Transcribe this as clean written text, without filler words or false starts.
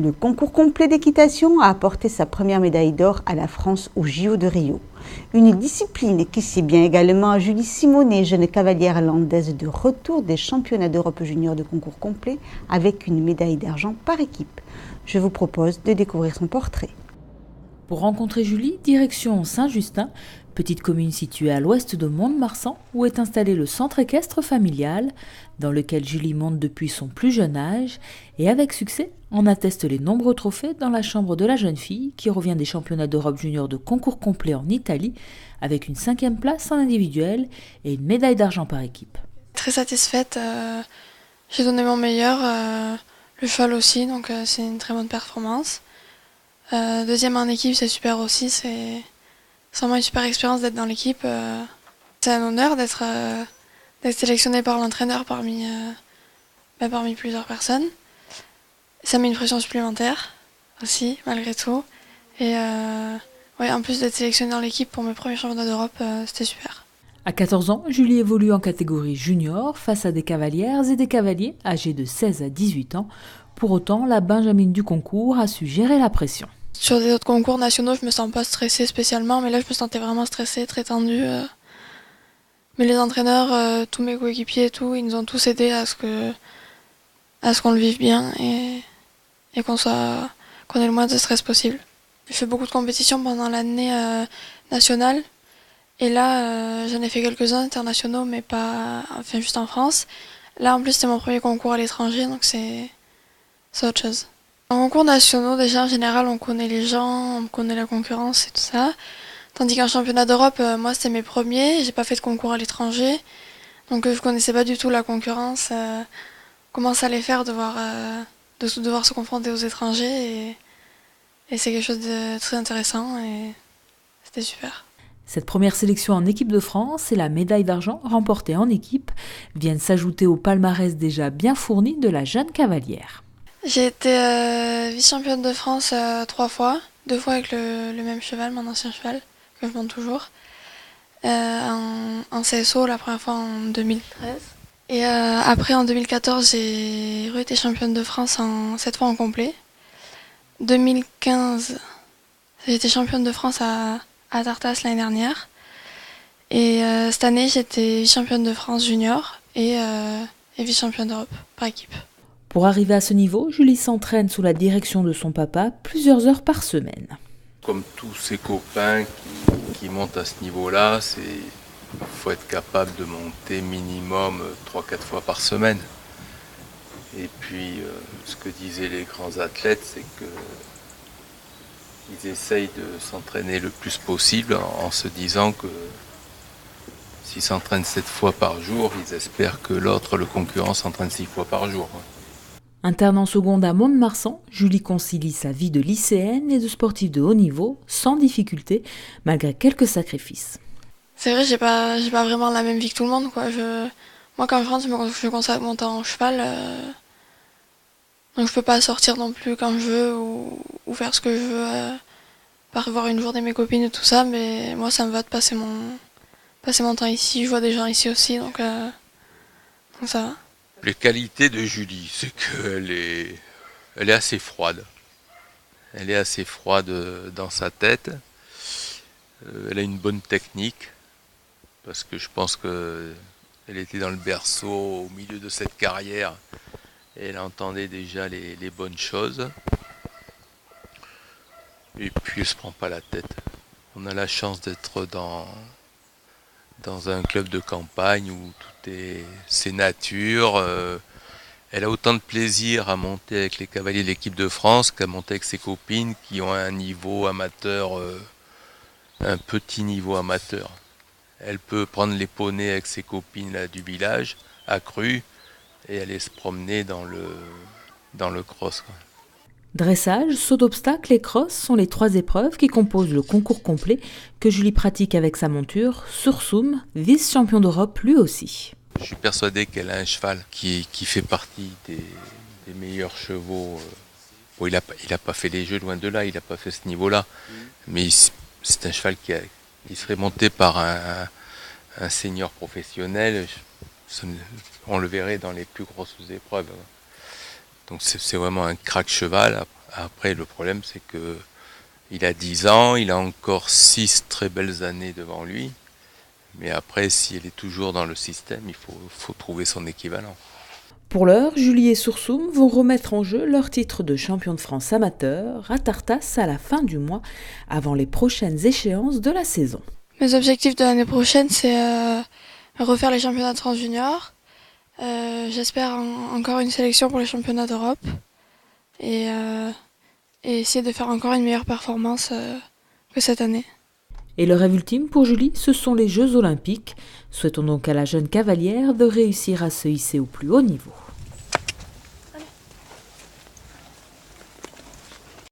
Le concours complet d'équitation a apporté sa première médaille d'or à la France au JO de Rio. Une discipline qui sied bien également à Julie Simonet, jeune cavalière landaise de retour des championnats d'Europe junior de concours complet avec une médaille d'argent par équipe. Je vous propose de découvrir son portrait. Pour rencontrer Julie, direction Saint-Justin, petite commune située à l'ouest de Mont-de-Marsan, où est installé le centre équestre familial, dans lequel Julie monte depuis son plus jeune âge, et avec succès, en atteste les nombreux trophées dans la chambre de la jeune fille, qui revient des championnats d'Europe junior de concours complet en Italie, avec une 5e place en individuel et une médaille d'argent par équipe. Très satisfaite, j'ai donné mon meilleur, le cheval aussi, donc c'est une très bonne performance. Deuxième en équipe, c'est super aussi, c'est vraiment une super expérience d'être dans l'équipe. C'est un honneur d'être sélectionné par l'entraîneur parmi plusieurs personnes. Ça met une pression supplémentaire aussi, malgré tout. Et en plus d'être sélectionné dans l'équipe pour mes premiers championnats d'Europe, c'était super. À 14 ans, Julie évolue en catégorie junior face à des cavalières et des cavaliers âgés de 16 à 18 ans. Pour autant, la benjamine du concours a su gérer la pression. Sur des autres concours nationaux, je me sens pas stressée spécialement, mais là je me sentais vraiment stressée, très tendue. Mais les entraîneurs, tous mes coéquipiers et tout, ils nous ont tous aidés à ce qu'on le vive bien et qu'on ait le moins de stress possible. J'ai fait beaucoup de compétitions pendant l'année nationale, et là j'en ai fait quelques-uns internationaux, mais juste en France. Là en plus c'était mon premier concours à l'étranger, donc c'est autre chose. En concours nationaux, déjà en général, on connaît les gens, on connaît la concurrence et tout ça. Tandis qu'en championnat d'Europe, moi c'était mes premiers, j'ai pas fait de concours à l'étranger. Donc je connaissais pas du tout la concurrence, comment ça allait faire de devoir se confronter aux étrangers. Et c'est quelque chose de très intéressant et c'était super. Cette première sélection en équipe de France et la médaille d'argent remportée en équipe viennent s'ajouter au palmarès déjà bien fourni de la jeune cavalière. J'ai été vice-championne de France 3 fois, 2 fois avec le même cheval, mon ancien cheval, que je monte toujours. En CSO, la première fois en 2013. Et après, en 2014, j'ai été championne de France cette fois en complet. 2015, j'ai été championne de France à Tartas l'année dernière. Et cette année, j'étais vice-championne de France junior et vice-championne d'Europe par équipe. Pour arriver à ce niveau, Julie s'entraîne sous la direction de son papa plusieurs heures par semaine. Comme tous ses copains qui montent à ce niveau-là, il faut être capable de monter minimum 3-4 fois par semaine. Et puis, ce que disaient les grands athlètes, c'est qu'ils essayent de s'entraîner le plus possible en se disant que s'ils s'entraînent 7 fois par jour, ils espèrent que le concurrent, s'entraîne 6 fois par jour. Interne en seconde à Mont-de-Marsan, Julie concilie sa vie de lycéenne et de sportive de haut niveau sans difficulté, malgré quelques sacrifices. C'est vrai, j'ai pas vraiment la même vie que tout le monde, quoi. Moi, quand je rentre, je consacre mon temps en cheval, donc je peux pas sortir non plus quand je veux ou faire ce que je veux, par voir une journée mes copines et tout ça, mais moi, ça me va de passer mon temps ici. Je vois des gens ici aussi, donc ça va. Les qualités de Julie, c'est qu'elle est assez froide. Elle est assez froide dans sa tête. Elle a une bonne technique, parce que je pense qu'elle était dans le berceau au milieu de cette carrière et elle entendait déjà les bonnes choses. Et puis elle se prend pas la tête. On a la chance d'être dans un club de campagne où c'est nature. Elle a autant de plaisir à monter avec les cavaliers de l'équipe de France qu'à monter avec ses copines qui ont un niveau amateur, un petit niveau amateur. Elle peut prendre les poneys avec ses copines là, du village, accrues, et aller se promener dans le cross. Quoi. Dressage, saut d'obstacle et cross sont les 3 épreuves qui composent le concours complet que Julie pratique avec sa monture, Sursum, vice-champion d'Europe lui aussi. Je suis persuadé qu'elle a un cheval qui fait partie des meilleurs chevaux. Bon, il a pas fait les jeux, loin de là, il n'a pas fait ce niveau-là. Mais c'est un cheval qui serait monté par un senior professionnel. On le verrait dans les plus grosses épreuves. Donc c'est vraiment un crack cheval. Après, le problème, c'est que il a 10 ans, il a encore 6 très belles années devant lui. Mais après, si elle est toujours dans le système, il faut trouver son équivalent. Pour l'heure, Julie et Soursoum vont remettre en jeu leur titre de champion de France amateur à Tartas à la fin du mois, avant les prochaines échéances de la saison. Mes objectifs de l'année prochaine, c'est refaire les championnats de France junior. J'espère encore une sélection pour les championnats d'Europe. Et essayer de faire encore une meilleure performance que cette année. Et le rêve ultime pour Julie, ce sont les Jeux Olympiques. Souhaitons donc à la jeune cavalière de réussir à se hisser au plus haut niveau.